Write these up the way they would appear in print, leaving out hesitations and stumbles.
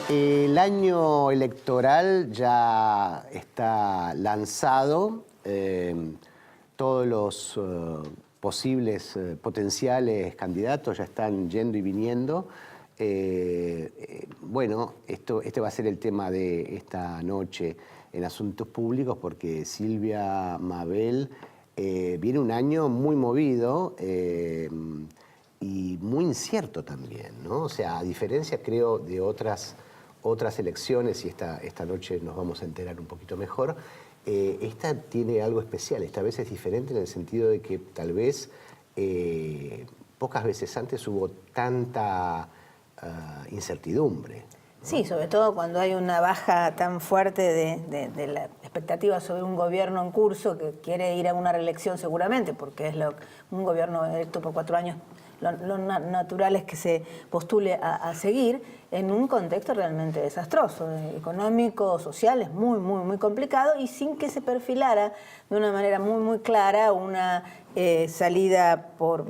El año electoral ya está lanzado. Todos los posibles, potenciales candidatos ya están yendo y viniendo. Bueno, este va a ser el tema de esta noche en Asuntos Públicos, porque Silvia Mabel viene un año muy movido y muy incierto también, ¿no? O sea, a diferencia, creo, de otras elecciones, y esta noche nos vamos a enterar un poquito mejor, esta tiene algo especial. Esta vez es diferente en el sentido de que tal vez pocas veces antes hubo tanta incertidumbre, ¿no? Sí, sobre todo cuando hay una baja tan fuerte de la expectativa sobre un gobierno en curso que quiere ir a una reelección seguramente, porque es un gobierno electo por 4 años, lo natural es que se postule a seguir en un contexto realmente desastroso, económico, social, es muy, muy, muy complicado, y sin que se perfilara de una manera muy, muy clara una salida por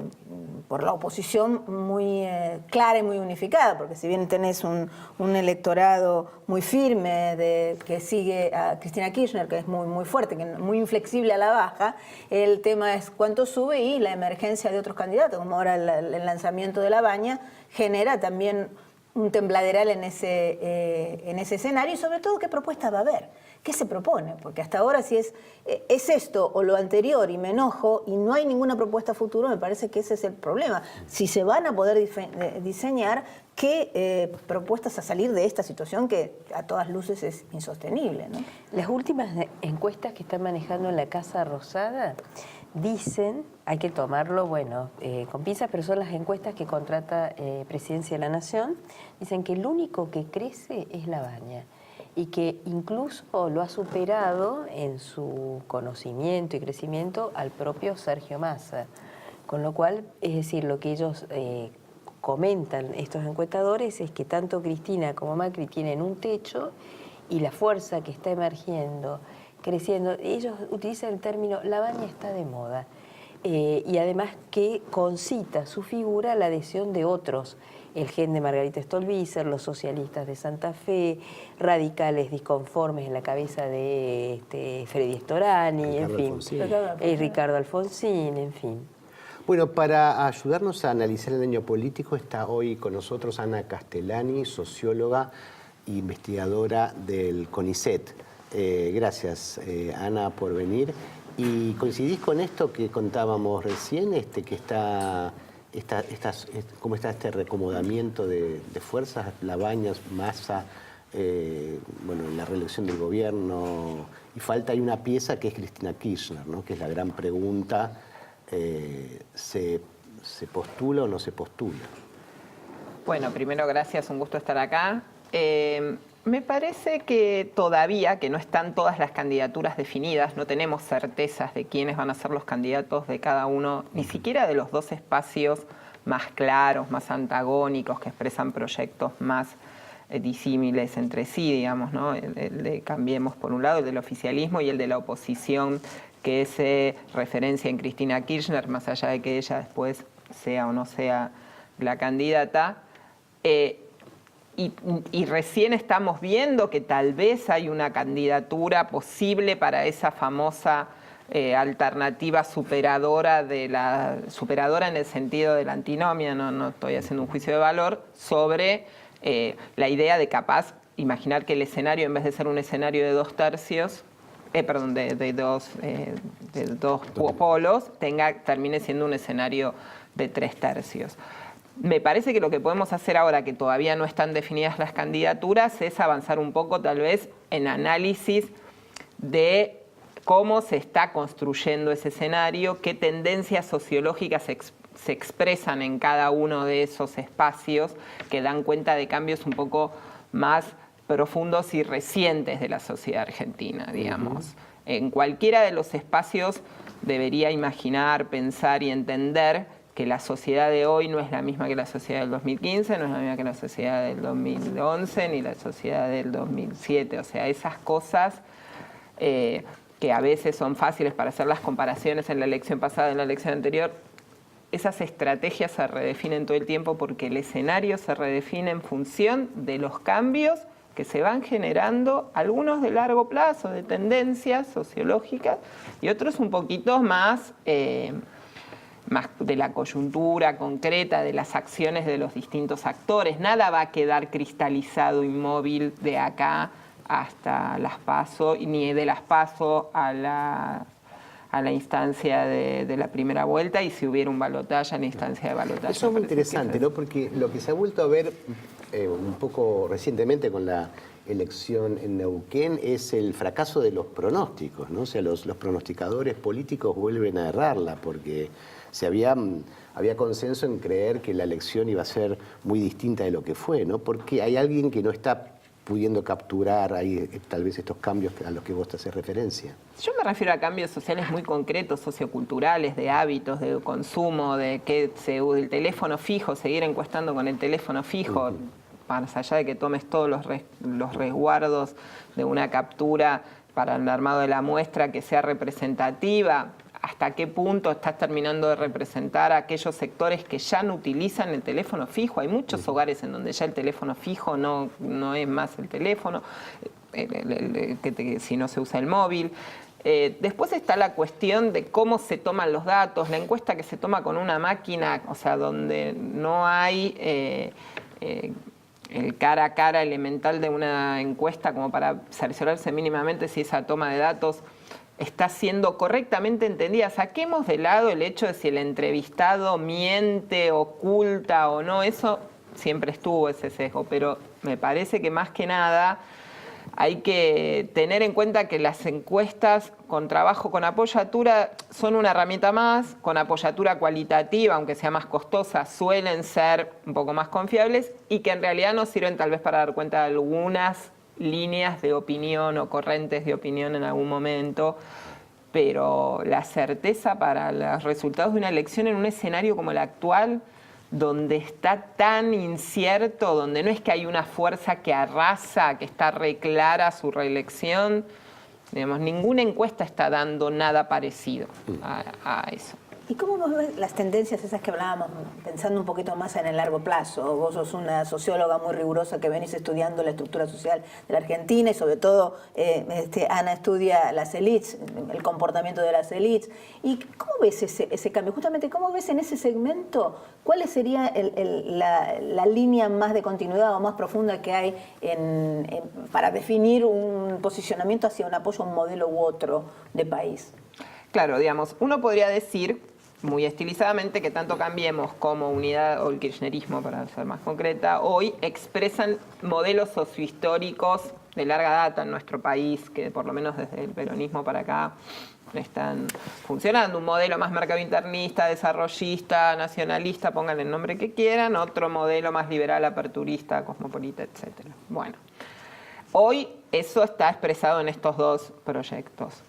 la oposición muy clara y muy unificada, porque si bien tenés un electorado muy firme que sigue a Cristina Kirchner, que es muy, muy fuerte, muy inflexible a la baja, el tema es cuánto sube, y la emergencia de otros candidatos, como ahora el lanzamiento de Labaña, genera también un tembladeral en ese escenario, y sobre todo qué propuesta va a haber. ¿Qué se propone? Porque hasta ahora si es esto o lo anterior y me enojo y no hay ninguna propuesta futuro, me parece que ese es el problema. Si se van a poder diseñar, ¿qué propuestas a salir de esta situación que a todas luces es insostenible, ¿no? Las últimas encuestas que están manejando en la Casa Rosada dicen, hay que tomarlo, bueno, con pinzas, pero son las encuestas que contrata Presidencia de la Nación, dicen que el único que crece es Labaña, y que incluso lo ha superado en su conocimiento y crecimiento al propio Sergio Massa. Con lo cual, es decir, lo que ellos comentan, estos encuestadores, es que tanto Cristina como Macri tienen un techo, y la fuerza que está emergiendo, creciendo, ellos utilizan el término Labaña está de moda, y además que concita su figura la adhesión de otros, el gen de Margarita Stolbizer, los socialistas de Santa Fe, radicales disconformes en la cabeza de Freddy Storani, en fin, Ricardo Alfonsín, en fin. Bueno, para ayudarnos a analizar el año político está hoy con nosotros Ana Castellani, socióloga e investigadora del CONICET. Gracias, Ana, por venir. ¿Y coincidís con esto que contábamos recién, que cómo está este reacomodamiento de fuerzas, Labaña, Massa, bueno, en la reelección del gobierno, y hay una pieza que es Cristina Kirchner, ¿no? Que es la gran pregunta, ¿se postula o no se postula? Bueno, primero gracias, un gusto estar acá. Me parece que todavía, que no están todas las candidaturas definidas, no tenemos certezas de quiénes van a ser los candidatos de cada uno, ni siquiera de los dos espacios más claros, más antagónicos, que expresan proyectos más disímiles entre sí, digamos, ¿no? El de Cambiemos por un lado, el del oficialismo, y el de la oposición, que se referencia en Cristina Kirchner, más allá de que ella después sea o no sea la candidata. Y recién estamos viendo que tal vez hay una candidatura posible para esa famosa alternativa superadora en el sentido de la antinomia, no estoy haciendo un juicio de valor, sobre la idea de capaz imaginar que el escenario, en vez de ser un escenario de 2 tercios, de dos polos, termine siendo un escenario de 3 tercios. Me parece que lo que podemos hacer ahora, que todavía no están definidas las candidaturas, es avanzar un poco tal vez en análisis de cómo se está construyendo ese escenario, qué tendencias sociológicas se expresan en cada uno de esos espacios que dan cuenta de cambios un poco más profundos y recientes de la sociedad argentina, digamos. En cualquiera de los espacios debería imaginar, pensar y entender que la sociedad de hoy no es la misma que la sociedad del 2015, no es la misma que la sociedad del 2011, ni la sociedad del 2007. O sea, esas cosas que a veces son fáciles para hacer las comparaciones en la elección pasada y en la elección anterior, esas estrategias se redefinen todo el tiempo porque el escenario se redefine en función de los cambios que se van generando, algunos de largo plazo, de tendencias sociológicas, y otros un poquito más de la coyuntura concreta, de las acciones de los distintos actores. Nada va a quedar cristalizado, inmóvil de acá hasta las PASO, ni de las PASO a la instancia de la primera vuelta, y si hubiera un balotaje, a la instancia de balotaje. Eso es muy interesante, ¿no? Porque lo que se ha vuelto a ver un poco recientemente con la elección en Neuquén es el fracaso de los pronósticos, ¿no? O sea, los pronosticadores políticos vuelven a errarla porque había consenso en creer que la elección iba a ser muy distinta de lo que fue, ¿no? Porque hay alguien que no está pudiendo capturar ahí tal vez estos cambios a los que vos te haces referencia. Yo me refiero a cambios sociales muy concretos, socioculturales, de hábitos, de consumo, de que el teléfono fijo, seguir encuestando con el teléfono fijo, más allá de que tomes todos los resguardos de una captura para el armado de la muestra que sea representativa. ¿Hasta qué punto estás terminando de representar a aquellos sectores que ya no utilizan el teléfono fijo? Hay muchos hogares en donde ya el teléfono fijo no es más el teléfono, si no se usa el móvil. Después está la cuestión de cómo se toman los datos, la encuesta que se toma con una máquina, o sea, donde no hay el cara a cara elemental de una encuesta como para cerciorarse mínimamente si esa toma de datos está siendo correctamente entendida. Saquemos de lado el hecho de si el entrevistado miente, oculta o no, eso siempre estuvo ese sesgo, pero me parece que más que nada hay que tener en cuenta que las encuestas con trabajo con apoyatura son una herramienta más, con apoyatura cualitativa, aunque sea más costosa, suelen ser un poco más confiables y que en realidad nos sirven tal vez para dar cuenta de algunas líneas de opinión o corrientes de opinión en algún momento, pero la certeza para los resultados de una elección en un escenario como el actual, donde está tan incierto, donde no es que hay una fuerza que arrasa, que está reclara su reelección, digamos, ninguna encuesta está dando nada parecido a eso. ¿Y cómo vos ves las tendencias esas que hablábamos, pensando un poquito más en el largo plazo? Vos sos una socióloga muy rigurosa que venís estudiando la estructura social de la Argentina y sobre todo Ana estudia las élites, el comportamiento de las élites. ¿Y cómo ves ese cambio? Justamente, ¿cómo ves en ese segmento? ¿Cuál sería la línea más de continuidad o más profunda que hay para definir un posicionamiento hacia un apoyo a un modelo u otro de país? Claro, digamos, uno podría decir muy estilizadamente que tanto Cambiemos como Unidad o el kirchnerismo, para ser más concreta, hoy expresan modelos sociohistóricos de larga data en nuestro país, que por lo menos desde el peronismo para acá están funcionando. Un modelo más mercado internista, desarrollista, nacionalista, pónganle el nombre que quieran, otro modelo más liberal, aperturista, cosmopolita, etc. Bueno, hoy eso está expresado en estos dos proyectos.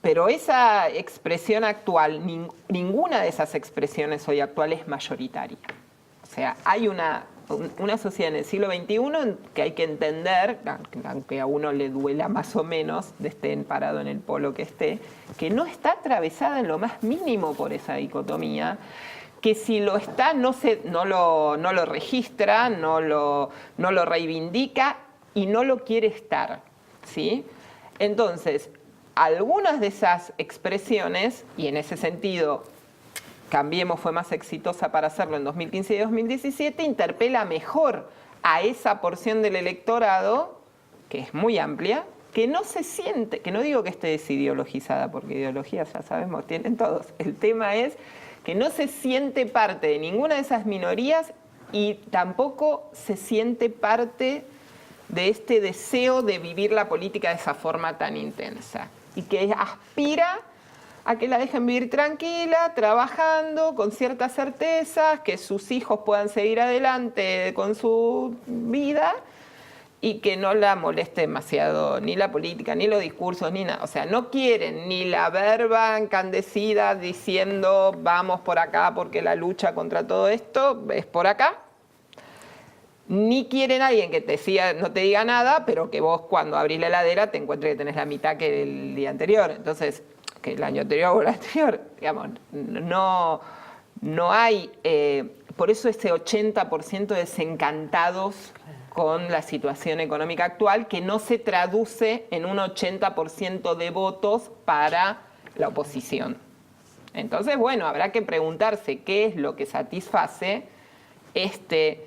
Pero esa expresión actual, ninguna de esas expresiones hoy actual es mayoritaria. O sea, hay una sociedad en el siglo XXI que hay que entender, aunque a uno le duela más o menos, de esté parado en el polo que esté, que no está atravesada en lo más mínimo por esa dicotomía, que si lo está no lo registra, no lo reivindica y no lo quiere estar, ¿sí? Entonces, algunas de esas expresiones, y en ese sentido Cambiemos fue más exitosa para hacerlo en 2015 y 2017, interpela mejor a esa porción del electorado, que es muy amplia, que no se siente, que no digo que esté desideologizada, porque ideologías ya sabemos, tienen todos. El tema es que no se siente parte de ninguna de esas minorías y tampoco se siente parte de este deseo de vivir la política de esa forma tan intensa y que aspira a que la dejen vivir tranquila, trabajando, con ciertas certezas, que sus hijos puedan seguir adelante con su vida y que no la moleste demasiado ni la política, ni los discursos, ni nada. O sea, no quieren ni la verba encandecida diciendo vamos por acá porque la lucha contra todo esto es por acá, ni quieren a alguien que no te diga nada, pero que vos cuando abrís la heladera te encuentres que tenés la mitad que el día anterior. Entonces, que el año anterior o el anterior, digamos, no hay, por eso ese 80% desencantados con la situación económica actual, que no se traduce en un 80% de votos para la oposición. Entonces, bueno, habrá que preguntarse qué es lo que satisface este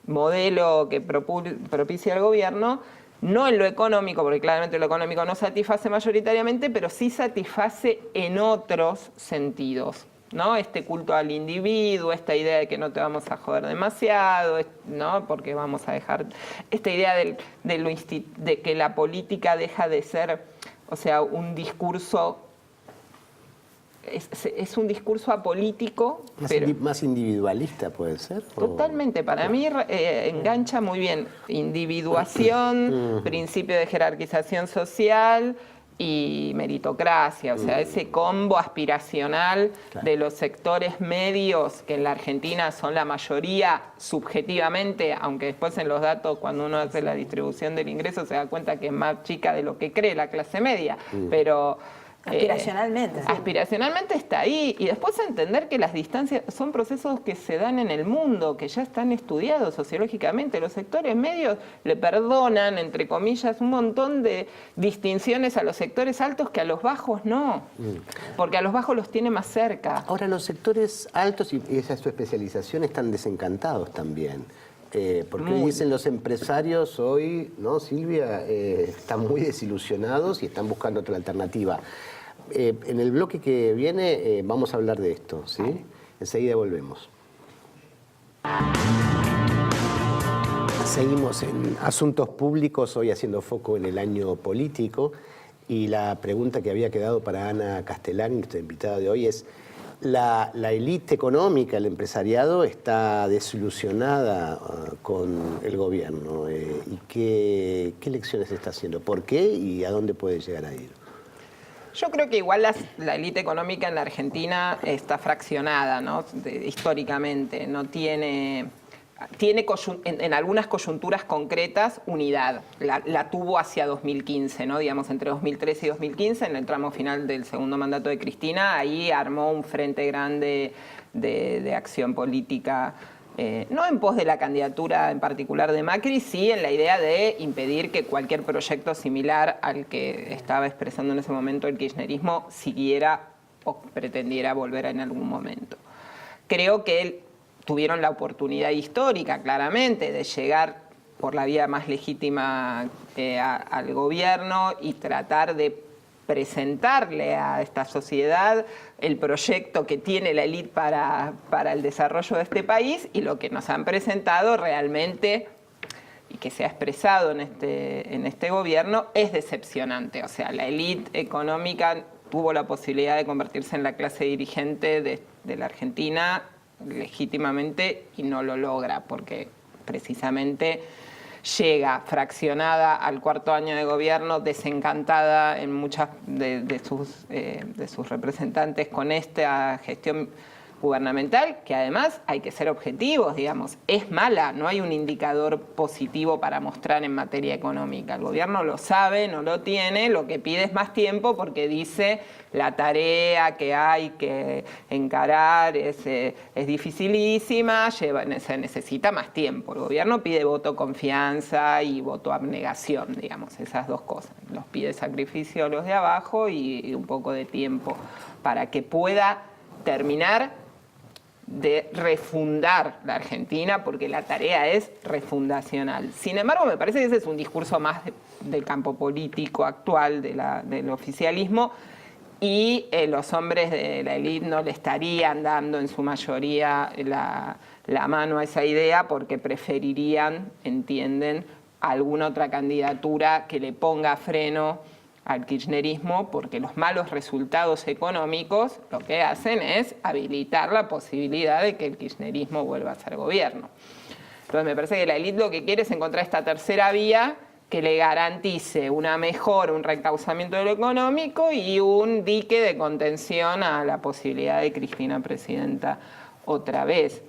modelo que propicia el gobierno, no en lo económico, porque claramente lo económico no satisface mayoritariamente, pero sí satisface en otros sentidos, ¿no? Este culto al individuo, esta idea de que no te vamos a joder demasiado, ¿no? Porque vamos a dejar, esta idea de que la política deja de ser, o sea, un discurso, es un discurso apolítico. Más individualista puede ser. Totalmente, para mí engancha muy bien individuación, principio de jerarquización social y meritocracia, o sea, ese combo aspiracional de los sectores medios, que en la Argentina son la mayoría subjetivamente, aunque después en los datos, cuando uno hace la distribución del ingreso, se da cuenta que es más chica de lo que cree la clase media, pero... Aspiracionalmente. Aspiracionalmente está ahí, y después entender que las distancias son procesos que se dan en el mundo, que ya están estudiados sociológicamente. Los sectores medios le perdonan, entre comillas, un montón de distinciones a los sectores altos que a los bajos no, porque a los bajos los tiene más cerca. Ahora, los sectores altos, y esa es su especialización, están desencantados también. Porque dicen los empresarios hoy, ¿no, Silvia? Están muy desilusionados y están buscando otra alternativa. En el bloque que viene vamos a hablar de esto, ¿sí? Enseguida volvemos. Seguimos en Asuntos Públicos, hoy haciendo foco en el año político, y la pregunta que había quedado para Ana Castellani, nuestra invitada de hoy, es: la élite económica, el empresariado, está desilusionada con el gobierno. ¿Y qué lecciones está haciendo? ¿Por qué y a dónde puede llegar a ir? Yo creo que igual la élite económica en la Argentina está fraccionada, ¿no? Históricamente, no tiene en algunas coyunturas concretas unidad. La tuvo hacia 2015, ¿no? Digamos, entre 2013 y 2015, en el tramo final del segundo mandato de Cristina, ahí armó un frente grande de acción política, no en pos de la candidatura en particular de Macri, sí en la idea de impedir que cualquier proyecto similar al que estaba expresando en ese momento el kirchnerismo siguiera o pretendiera volver en algún momento. Creo que tuvieron la oportunidad histórica, claramente, de llegar por la vía más legítima al gobierno y tratar de presentarle a esta sociedad el proyecto que tiene la élite para el desarrollo de este país, y lo que nos han presentado realmente, y que se ha expresado en este gobierno, es decepcionante. O sea, la élite económica tuvo la posibilidad de convertirse en la clase dirigente de la Argentina legítimamente y no lo logra, porque precisamente llega fraccionada al cuarto año de gobierno, desencantada en muchas de sus representantes con esta gestión gubernamental, que además hay que ser objetivos, digamos, es mala, no hay un indicador positivo para mostrar en materia económica. El gobierno lo sabe, no lo tiene, lo que pide es más tiempo, porque dice la tarea que hay que encarar es dificilísima, se necesita más tiempo. El gobierno pide voto confianza y voto abnegación, digamos, esas dos cosas. Los pide sacrificio a los de abajo y un poco de tiempo para que pueda terminar de refundar la Argentina, porque la tarea es refundacional. Sin embargo, me parece que ese es un discurso más del campo político actual, del oficialismo, y los hombres de la élite no le estarían dando en su mayoría la mano a esa idea, porque preferirían, entienden, alguna otra candidatura que le ponga freno al kirchnerismo, porque los malos resultados económicos lo que hacen es habilitar la posibilidad de que el kirchnerismo vuelva a ser gobierno. Entonces me parece que la élite lo que quiere es encontrar esta tercera vía que le garantice un reencauzamiento de lo económico y un dique de contención a la posibilidad de Cristina presidenta otra vez.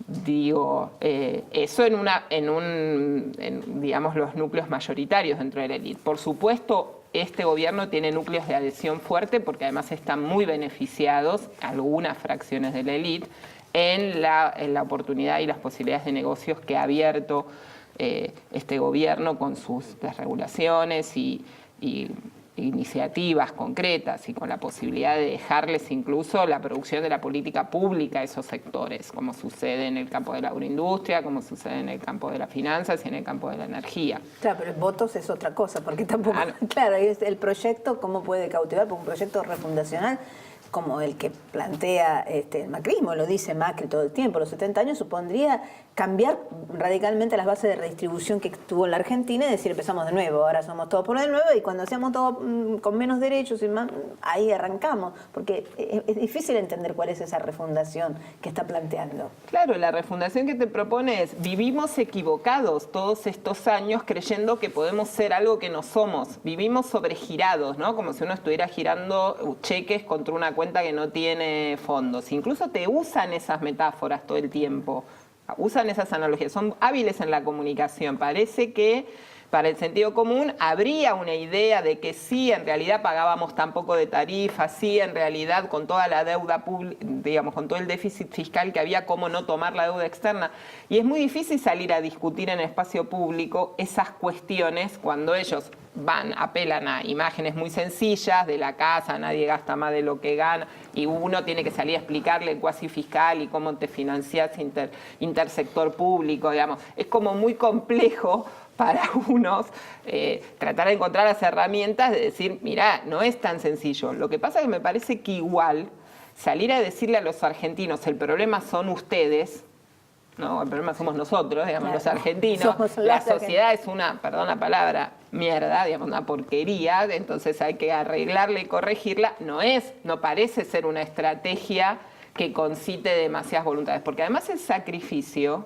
Digo, eso en digamos, los núcleos mayoritarios dentro de la élite. Por supuesto, este gobierno tiene núcleos de adhesión fuerte porque además están muy beneficiados algunas fracciones de la élite en la oportunidad y las posibilidades de negocios que ha abierto este gobierno con sus desregulaciones y iniciativas concretas y con la posibilidad de dejarles incluso la producción de la política pública a esos sectores, como sucede en el campo de la agroindustria, como sucede en el campo de las finanzas y en el campo de la energía. Claro, pero votos es otra cosa, porque tampoco... Claro, es el proyecto, ¿cómo puede cautivar? Porque un proyecto refundacional como el que plantea el macrismo, lo dice Macri todo el tiempo, los 70 años supondría cambiar radicalmente las bases de redistribución que tuvo en la Argentina y decir empezamos de nuevo, ahora somos todos por de nuevo y cuando hacemos todo con menos derechos y más, ahí arrancamos, porque es difícil entender cuál es esa refundación que está planteando. Claro, la refundación que te propone es, vivimos equivocados todos estos años creyendo que podemos ser algo que no somos, vivimos sobregirados, ¿no? Como si uno estuviera girando cheques contra una cuenta que no tiene fondos. Incluso te usan esas metáforas todo el tiempo, usan esas analogías, son hábiles en la comunicación. Parece que para el sentido común habría una idea de que sí, en realidad pagábamos tan poco de tarifa, sí, en realidad con toda la deuda pública, digamos, con todo el déficit fiscal que había, cómo no tomar la deuda externa. Y es muy difícil salir a discutir en el espacio público esas cuestiones cuando ellos apelan a imágenes muy sencillas de la casa, nadie gasta más de lo que gana, y uno tiene que salir a explicarle el cuasi fiscal y cómo te financias intersector público, digamos. Es como muy complejo para unos tratar de encontrar las herramientas de decir, mirá, no es tan sencillo. Lo que pasa es que me parece que igual salir a decirle a los argentinos, el problema son ustedes, no, el problema somos nosotros, digamos, claro, los argentinos, la sociedad es una, perdón la palabra, mierda, digamos, una porquería, entonces hay que arreglarla y corregirla, no parece ser una estrategia que concite demasiadas voluntades, porque además el sacrificio,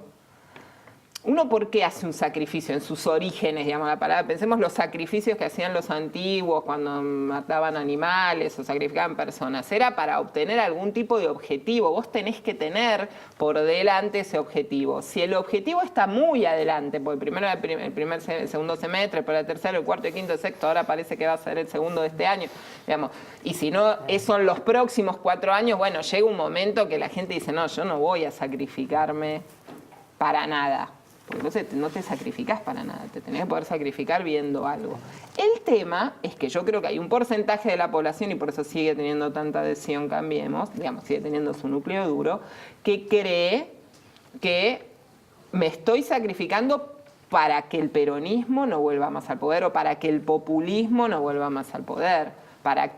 uno ¿por qué hace un sacrificio en sus orígenes, digamos la palabra? Pensemos los sacrificios que hacían los antiguos cuando mataban animales o sacrificaban personas. Era para obtener algún tipo de objetivo. Vos tenés que tener por delante ese objetivo. Si el objetivo está muy adelante, porque primero el segundo semestre, por el tercero, el cuarto, el quinto, el sexto, ahora parece que va a ser el segundo de este año, digamos, y si no, son los próximos 4 años, bueno, llega un momento que la gente dice, no, yo no voy a sacrificarme para nada. Porque entonces no te sacrificás para nada, te tenés que poder sacrificar viendo algo. El tema es que yo creo que hay un porcentaje de la población, y por eso sigue teniendo tanta adhesión Cambiemos, digamos, sigue teniendo su núcleo duro, que cree que me estoy sacrificando para que el peronismo no vuelva más al poder o para que el populismo no vuelva más al poder.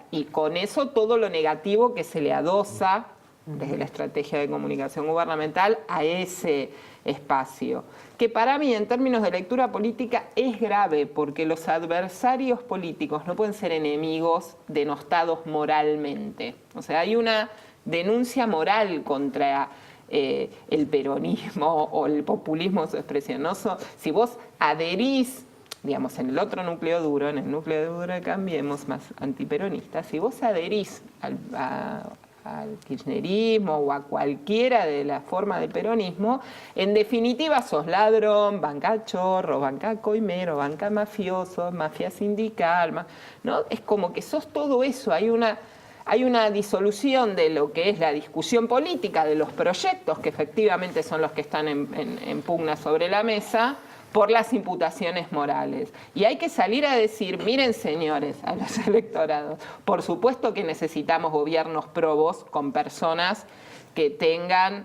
Y con eso todo lo negativo que se le adosa desde la estrategia de comunicación gubernamental a ese espacio, que para mí en términos de lectura política es grave porque los adversarios políticos no pueden ser enemigos denostados moralmente. O sea, hay una denuncia moral contra el peronismo o el populismo en su expresión, ¿no? Si vos adherís, digamos, en el otro núcleo duro, en el núcleo duro de Cambiemos, más antiperonista, si vos adherís al kirchnerismo o a cualquiera de la forma de peronismo, en definitiva sos ladrón, banca chorro, banca coimero, banca mafioso, mafia sindical, ¿no? Es como que sos todo eso, hay una disolución de lo que es la discusión política, de los proyectos que efectivamente son los que están en pugna sobre la mesa, por las imputaciones morales. Y hay que salir a decir, miren señores, a los electorados, por supuesto que necesitamos gobiernos probos con personas que tengan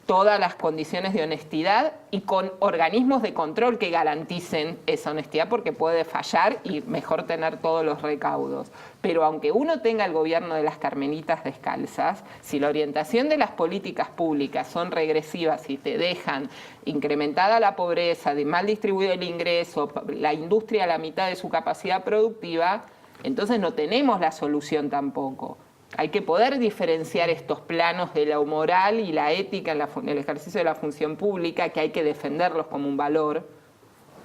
todas las condiciones de honestidad y con organismos de control que garanticen esa honestidad, porque puede fallar y mejor tener todos los recaudos. Pero aunque uno tenga el gobierno de las carmelitas descalzas, si la orientación de las políticas públicas son regresivas y te dejan incrementada la pobreza, de mal distribuido el ingreso, la industria a la mitad de su capacidad productiva, entonces no tenemos la solución tampoco. Hay que poder diferenciar estos planos de lo moral y la ética en el ejercicio de la función pública, que hay que defenderlos como un valor,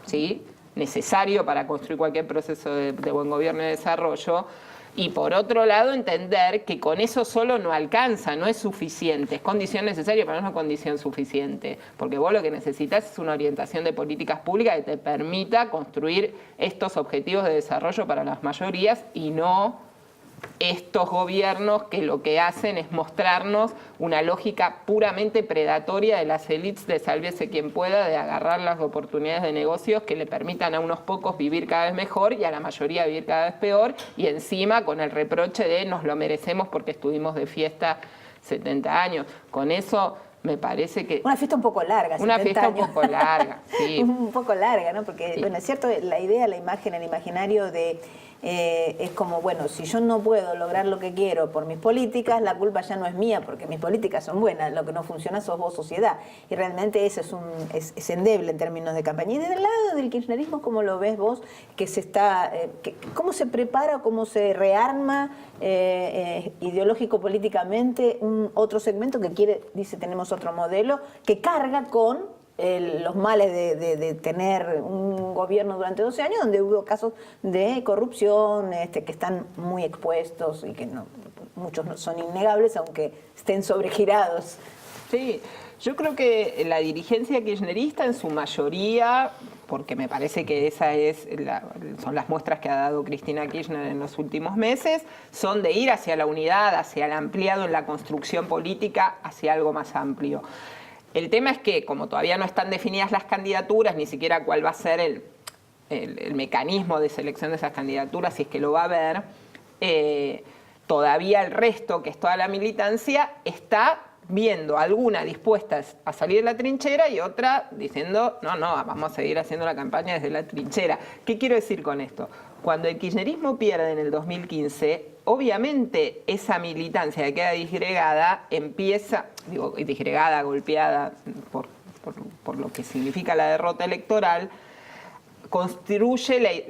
¿sí?, necesario para construir cualquier proceso de buen gobierno y desarrollo, Y por otro lado, entender que con eso solo no alcanza, no es suficiente. Es condición necesaria, pero no es una condición suficiente. Porque vos lo que necesitas es una orientación de políticas públicas que te permita construir estos objetivos de desarrollo para las mayorías y no estos gobiernos que lo que hacen es mostrarnos una lógica puramente predatoria de las élites de sálvese quien pueda, de agarrar las oportunidades de negocios que le permitan a unos pocos vivir cada vez mejor y a la mayoría vivir cada vez peor, y encima con el reproche de nos lo merecemos porque estuvimos de fiesta 70 años. Con eso me parece que... Una fiesta un poco larga, 70 Una fiesta años. un poco larga, sí. Un poco larga, ¿no? Porque, Sí. bueno, es cierto, la idea, la imagen, el imaginario de... es como, bueno, si yo no puedo lograr lo que quiero por mis políticas, la culpa ya no es mía, porque mis políticas son buenas, lo que no funciona sos vos, sociedad. Y realmente eso es endeble en términos de campaña. Y del lado del kirchnerismo, ¿cómo lo ves vos? Que se está, ¿cómo se prepara, cómo se rearma ideológico-políticamente un otro segmento que quiere, dice, tenemos otro modelo, que carga con los males de tener un gobierno durante 12 años donde hubo casos de corrupción que están muy expuestos y que no, muchos no son innegables aunque estén sobregirados? Sí, yo creo que la dirigencia kirchnerista en su mayoría, porque me parece que esa son las muestras que ha dado Cristina Kirchner en los últimos meses, son de ir hacia la unidad, hacia el ampliado en la construcción política, hacia algo más amplio. El tema es que, como todavía no están definidas las candidaturas, ni siquiera cuál va a ser el mecanismo de selección de esas candidaturas, si es que lo va a haber, todavía el resto, que es toda la militancia, está viendo alguna dispuesta a salir de la trinchera y otra diciendo, no, vamos a seguir haciendo la campaña desde la trinchera. ¿Qué quiero decir con esto? Cuando el kirchnerismo pierde en el 2015, obviamente esa militancia que queda disgregada empieza, disgregada, golpeada por lo que significa la derrota electoral, construye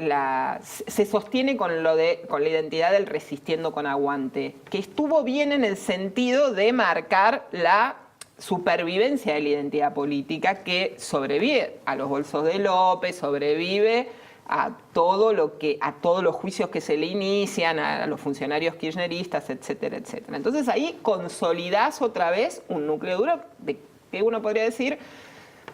se sostiene con la identidad del resistiendo con aguante, que estuvo bien en el sentido de marcar la supervivencia de la identidad política, que sobrevive a los bolsos de López, sobrevive a todos los juicios que se le inician, a los funcionarios kirchneristas, etcétera, etcétera. Entonces ahí consolidás otra vez un núcleo duro de que uno podría decir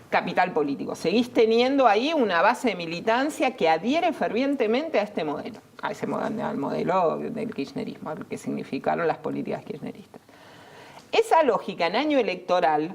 capital político. Seguís teniendo ahí una base de militancia que adhiere fervientemente a este modelo, al modelo del kirchnerismo, al que significaron las políticas kirchneristas. Esa lógica en año electoral,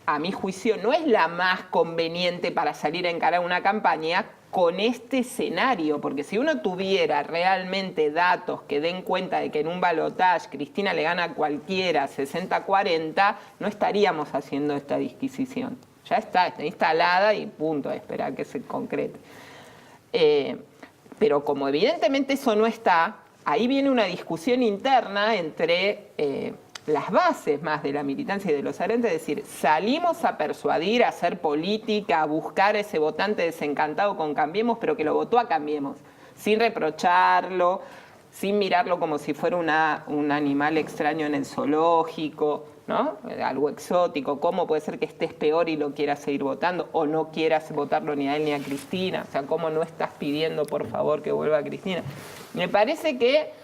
a mi juicio, no es la más conveniente para salir a encarar una campaña con este escenario, porque si uno tuviera realmente datos que den cuenta de que en un balotaje Cristina le gana a cualquiera 60-40, no estaríamos haciendo esta disquisición. Ya está instalada y punto, a esperar que se concrete. Pero como evidentemente eso no está, ahí viene una discusión interna entre las bases más de la militancia y de los adherentes, es decir, salimos a persuadir, a hacer política, a buscar ese votante desencantado con Cambiemos, pero que lo votó a Cambiemos, sin reprocharlo, sin mirarlo como si fuera un animal extraño en el zoológico, ¿no? Algo exótico. ¿Cómo puede ser que estés peor y lo quieras seguir votando o no quieras votarlo ni a él ni a Cristina? O sea, ¿cómo no estás pidiendo por favor que vuelva a Cristina? Me parece que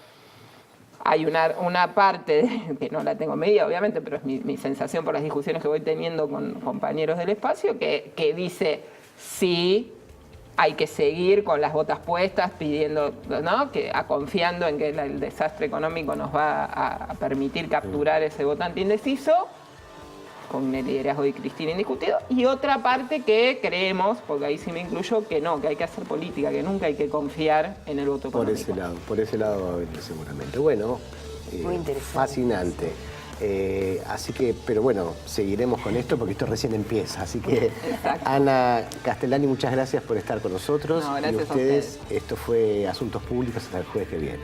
hay una parte, que no la tengo medida obviamente, pero es mi sensación por las discusiones que voy teniendo con compañeros del espacio, que dice sí, hay que seguir con las botas puestas, pidiendo, ¿no? Confiando en que el desastre económico nos va a permitir capturar ese votante indeciso, con el liderazgo de Cristina indiscutido, y otra parte que creemos, porque ahí sí me incluyo, que no, que hay que hacer política, que nunca hay que confiar en el voto económico. Por ese lado va a venir seguramente. Bueno, muy interesante. Fascinante. Así que, pero bueno, seguiremos con esto porque esto recién empieza. Así que, exacto. Ana Castellani, muchas gracias por estar con nosotros. No, gracias y ustedes, a ustedes. Esto fue Asuntos Públicos hasta el jueves que viene.